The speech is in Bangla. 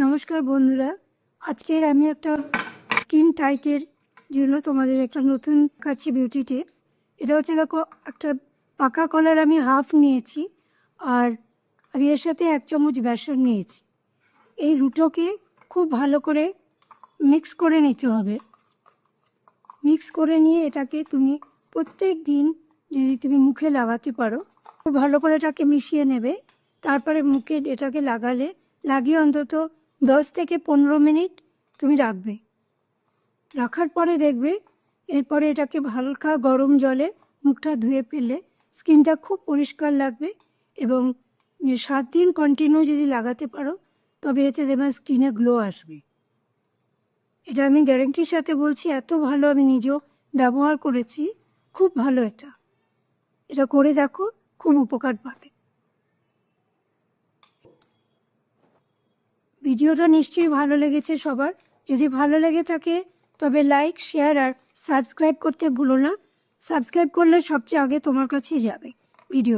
নমস্কার বন্ধুরা, আজকে আমি একটা স্কিন টাইটের জন্য তোমাদের একটা নতুন কাছে বিউটি টিপস। এটা হচ্ছে, দেখো, একটা পাকা কলার আমি হাফ নিয়েছি আর আমি এর সাথে 1 চামচ বেসন নিয়েছি। এই দুটোকে খুব ভালো করে মিক্স করে নিতে হবে। মিক্স করে নিয়ে এটাকে তুমি প্রত্যেক দিন যদি তুমি মুখে লাগাতে পারো, খুব ভালো করে এটাকে মিশিয়ে নেবে। তারপরে মুখে এটাকে লাগিয়ে অন্তত 10 থেকে 15 মিনিট তুমি রাখবে। রাখার পরে দেখবে এরপরে এটাকে হালকা গরম জলে মুখটা ধুয়ে ফেললে স্কিনটা খুব পরিষ্কার লাগবে। এবং 7 দিন কন্টিনিউ যদি লাগাতে পারো তবে এতে দেখবে স্কিনে গ্লো আসবে। এটা আমি গ্যারেন্টির সাথে বলছি, এত ভালো, আমি নিজেও ব্যবহার করেছি, খুব ভালো। এটা করে দেখো, খুব উপকার পাবে। ভিডিওটা নিশ্চয়ই ভালো লেগেছে সবার। যদি ভালো লেগে থাকে তবে লাইক, শেয়ার আর সাবস্ক্রাইব করতে ভুলো না। সাবস্ক্রাইব করলে সবচেয়ে আগে তোমার কাছেই যাবে ভিডিও।